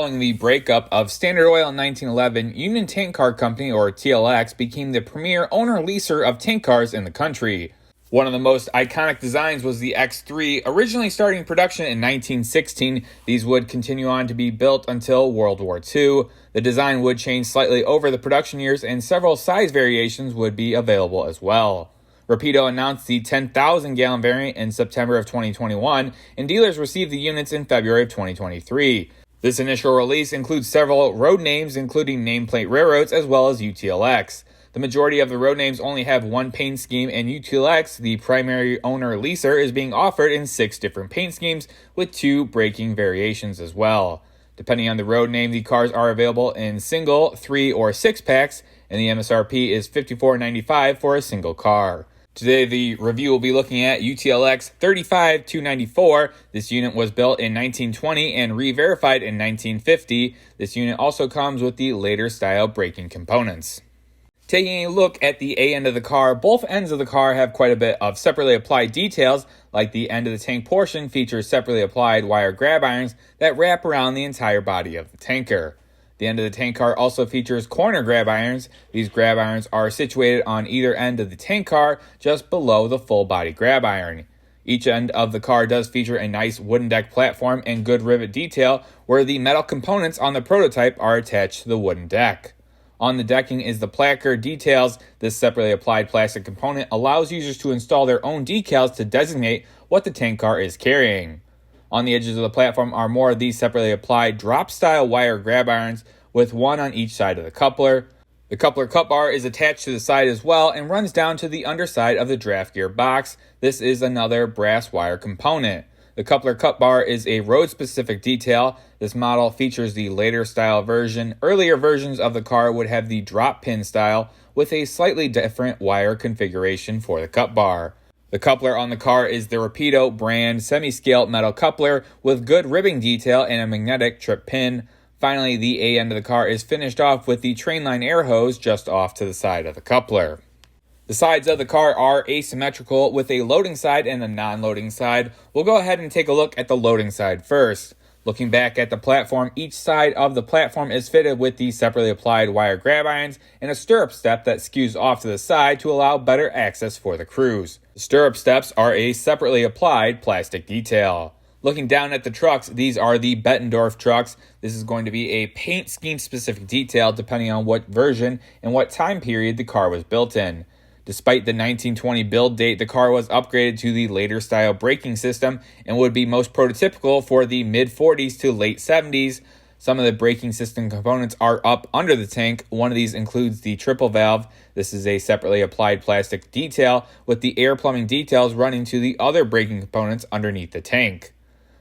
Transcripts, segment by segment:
Following the breakup of Standard Oil in 1911, Union Tank Car Company, or TLX, became the premier owner-leaser of tank cars in the country. One of the most iconic designs was the X-3, originally starting production in 1916. These would continue on to be built until World War II. The design would change slightly over the production years, and several size variations would be available as well. Rapido announced the 10,000-gallon variant in September of 2021, and dealers received the units in February of 2023. This initial release includes several road names, including nameplate railroads as well as UTLX. The majority of the road names only have one paint scheme, and UTLX, the primary owner leaser, is being offered in 6 different paint schemes with 2 braking variations as well. Depending on the road name, the cars are available in single, 3, or 6 packs, and the MSRP is $54.95 for a single car. Today, the review will be looking at UTLX 35294. This unit was built in 1920 and re-verified in 1950. This unit also comes with the later style braking components. Taking a look at the A end of the car, both ends of the car have quite a bit of separately applied details, like the end of the tank portion features separately applied wire grab irons that wrap around the entire body of the tanker. The end of the tank car also features corner grab irons. These grab irons are situated on either end of the tank car, just below the full body grab iron. Each end of the car does feature a nice wooden deck platform and good rivet detail, where the metal components on the prototype are attached to the wooden deck. On the decking is the placard details. This separately applied plastic component allows users to install their own decals to designate what the tank car is carrying. On the edges of the platform are more of these separately applied drop-style wire grab irons with one on each side of the coupler. The coupler cut bar is attached to the side as well and runs down to the underside of the draft gear box. This is another brass wire component. The coupler cut bar is a road-specific detail. This model features the later style version. Earlier versions of the car would have the drop pin style with a slightly different wire configuration for the cut bar. The coupler on the car is the Rapido brand semi-scale metal coupler with good ribbing detail and a magnetic trip pin. Finally, the A end of the car is finished off with the trainline air hose just off to the side of the coupler. The sides of the car are asymmetrical with a loading side and a non-loading side. We'll go ahead and take a look at the loading side first. Looking back at the platform, each side of the platform is fitted with the separately applied wire grab irons and a stirrup step that skews off to the side to allow better access for the crews. The stirrup steps are a separately applied plastic detail. Looking down at the trucks, these are the Bettendorf trucks. This is going to be a paint scheme specific detail depending on what version and what time period the car was built in. Despite the 1920 build date, the car was upgraded to the later style braking system and would be most prototypical for the mid-40s to late 70s. Some of the braking system components are up under the tank. One of these includes the triple valve. This is a separately applied plastic detail with the air plumbing details running to the other braking components underneath the tank.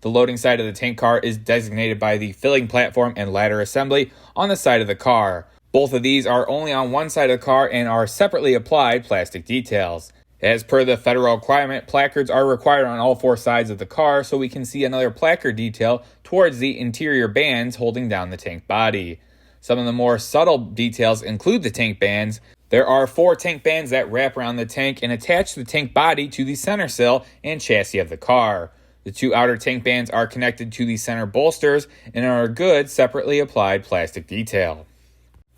The loading side of the tank car is designated by the filling platform and ladder assembly on the side of the car. Both of these are only on one side of the car and are separately applied plastic details. As per the federal requirement, placards are required on all 4 sides of the car, so we can see another placard detail towards the interior bands holding down the tank body. Some of the more subtle details include the tank bands. There are 4 tank bands that wrap around the tank and attach the tank body to the center sill and chassis of the car. The 2 outer tank bands are connected to the center bolsters and are a good separately applied plastic detail.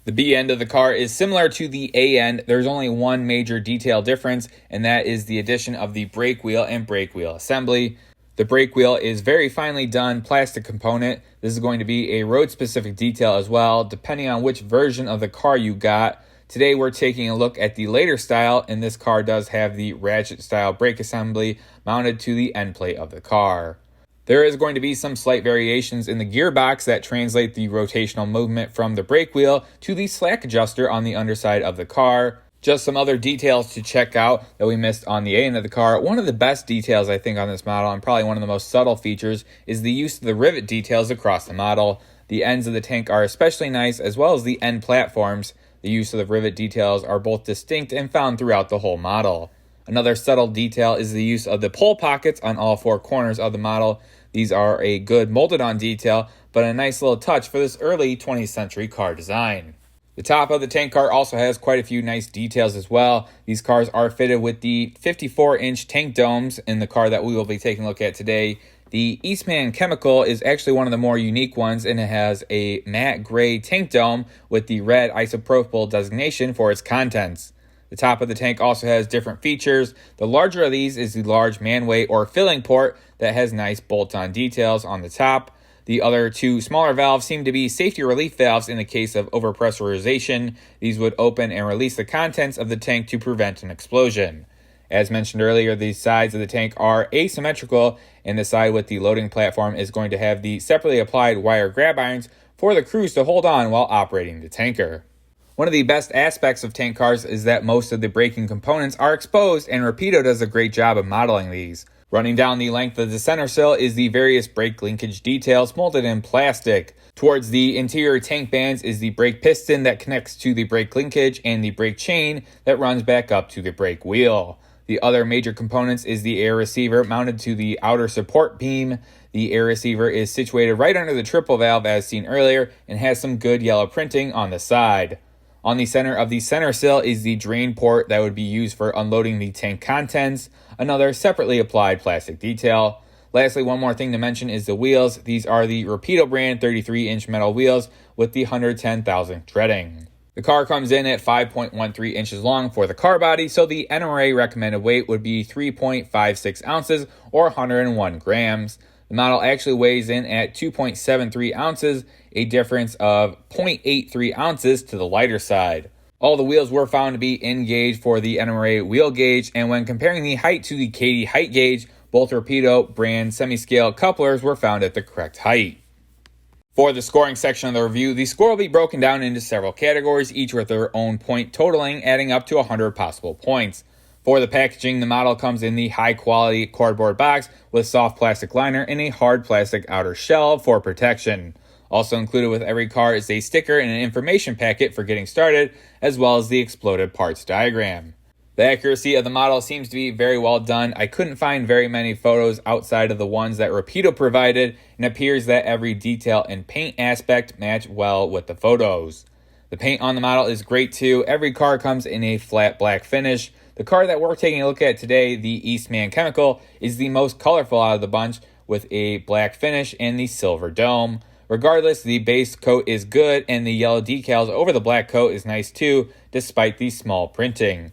The B end of the car is similar to the A end. There's only one major detail difference, and that is the addition of the brake wheel and brake wheel assembly. The brake wheel is very finely done plastic component. This is going to be a road-specific detail as well, depending on which version of the car you got. Today we're taking a look at the later style, and this car does have the ratchet-style brake assembly mounted to the end plate of the car. There is going to be some slight variations in the gearbox that translate the rotational movement from the brake wheel to the slack adjuster on the underside of the car. Just some other details to check out that we missed on the A end of the car. One of the best details I think on this model, and probably one of the most subtle features, is the use of the rivet details across the model. The ends of the tank are especially nice, as well as the end platforms. The use of the rivet details are both distinct and found throughout the whole model. Another subtle detail is the use of the pull pockets on all 4 corners of the model. These are a good molded-on detail, but a nice little touch for this early 20th century car design. The top of the tank car also has quite a few nice details as well. These cars are fitted with the 54-inch tank domes in the car that we will be taking a look at today. The Eastman Chemical is actually one of the more unique ones, and it has a matte gray tank dome with the red isopropyl designation for its contents. The top of the tank also has different features. The larger of these is the large manway or filling port that has nice bolt-on details on the top. The other two smaller valves seem to be safety relief valves in the case of overpressurization. These would open and release the contents of the tank to prevent an explosion. As mentioned earlier, the sides of the tank are asymmetrical, and the side with the loading platform is going to have the separately applied wire grab irons for the crews to hold on while operating the tanker. One of the best aspects of tank cars is that most of the braking components are exposed, and Rapido does a great job of modeling these. Running down the length of the center sill is the various brake linkage details molded in plastic. Towards the interior tank bands is the brake piston that connects to the brake linkage and the brake chain that runs back up to the brake wheel. The other major components is the air receiver mounted to the outer support beam. The air receiver is situated right under the triple valve as seen earlier and has some good yellow printing on the side. On the center of the center sill is the drain port that would be used for unloading the tank contents, another separately applied plastic detail. Lastly, one more thing to mention is the wheels. These are the Rapido brand 33-inch metal wheels with the 110,000 treading. The car comes in at 5.13 inches long for the car body, so the NRA recommended weight would be 3.56 ounces or 101 grams. The model actually weighs in at 2.73 ounces, a difference of 0.83 ounces to the lighter side. All the wheels were found to be in gauge for the NRA wheel gauge, and when comparing the height to the Katy height gauge, both Rapido brand semi-scale couplers were found at the correct height. For the scoring section of the review, the score will be broken down into several categories, each with their own point totaling, adding up to 100 possible points. For the packaging, the model comes in the high-quality cardboard box with soft plastic liner and a hard plastic outer shell for protection. Also included with every car is a sticker and an information packet for getting started, as well as the exploded parts diagram. The accuracy of the model seems to be very well done. I couldn't find very many photos outside of the ones that Rapido provided, and it appears that every detail and paint aspect match well with the photos. The paint on the model is great too. Every car comes in a flat black finish. The car that we're taking a look at today, the Eastman Chemical, is the most colorful out of the bunch with a black finish and the silver dome. Regardless, the base coat is good and the yellow decals over the black coat is nice too, despite the small printing.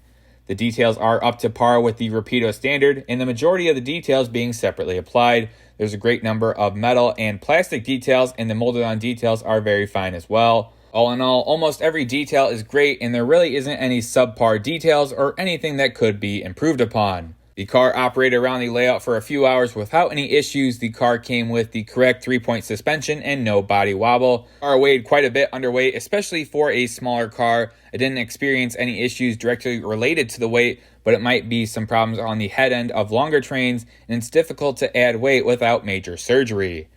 The details are up to par with the Rapido standard, and the majority of the details being separately applied. There's a great number of metal and plastic details, and the molded on details are very fine as well. All in all, almost every detail is great, and there really isn't any subpar details or anything that could be improved upon. The car operated around the layout for a few hours without any issues. The car came with the correct 3-point suspension and no body wobble. The car weighed quite a bit underweight, especially for a smaller car. I didn't experience any issues directly related to the weight, but it might be some problems on the head end of longer trains, and it's difficult to add weight without major surgery.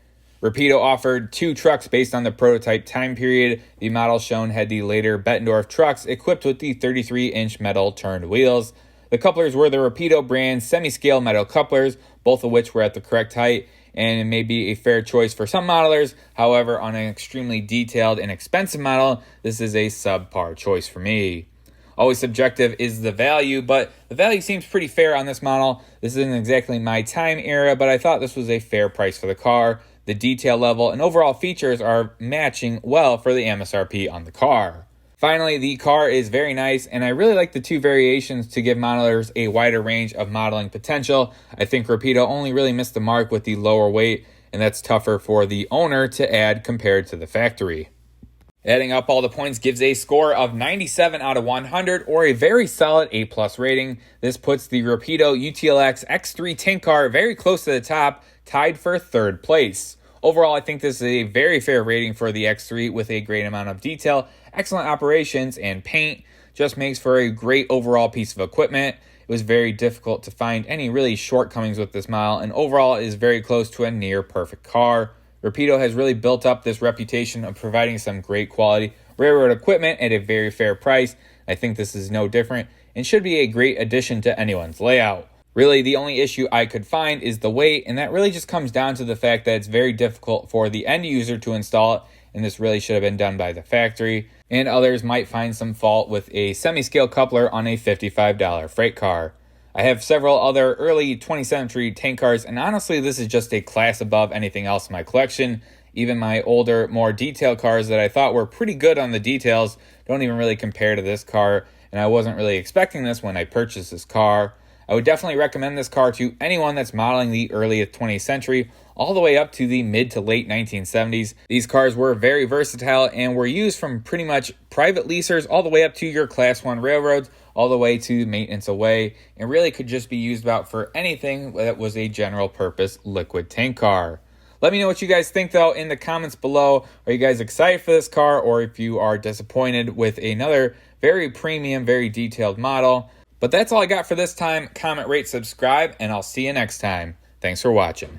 Rapido offered 2 trucks based on the prototype time period. The model shown had the later Bettendorf trucks equipped with the 33-inch metal turned wheels. The couplers were the Rapido brand semi-scale metal couplers, both of which were at the correct height, and it may be a fair choice for some modelers. However, on an extremely detailed and expensive model, this is a subpar choice for me. Always subjective is the value, but the value seems pretty fair on this model. This isn't exactly my time era, but I thought this was a fair price for the car. The detail level and overall features are matching well for the MSRP on the car. Finally, the car is very nice, and I really like the 2 variations to give modelers a wider range of modeling potential. I think Rapido only really missed the mark with the lower weight, and that's tougher for the owner to add compared to the factory. Adding up all the points gives a score of 97 out of 100, or a very solid A+ rating. This puts the Rapido UTLX X3 tank car very close to the top, tied for 3rd place. Overall, I think this is a very fair rating for the X3 with a great amount of detail, excellent operations, and paint. Just makes for a great overall piece of equipment. It was very difficult to find any really shortcomings with this model, and overall is very close to a near perfect car. Rapido has really built up this reputation of providing some great quality railroad equipment at a very fair price. I think this is no different and should be a great addition to anyone's layout. Really, the only issue I could find is the weight, and that really just comes down to the fact that it's very difficult for the end user to install it, and this really should have been done by the factory. And others might find some fault with a semi-scale coupler on a $55 freight car. I have several other early 20th century tank cars, and honestly, this is just a class above anything else in my collection. Even my older, more detailed cars that I thought were pretty good on the details don't even really compare to this car, and I wasn't really expecting this when I purchased this car. I would definitely recommend this car to anyone that's modeling the early 20th century all the way up to the mid to late 1970s. These cars were very versatile and were used from pretty much private leasers all the way up to your Class 1 railroads, all the way to maintenance away, and really could just be used about for anything that was a general purpose liquid tank car. Let me know what you guys think, though, in the comments below. Are you guys excited for this car, or if you are disappointed with another very premium, very detailed model? But that's all I got for this time. Comment, rate, subscribe, and I'll see you next time. Thanks for watching.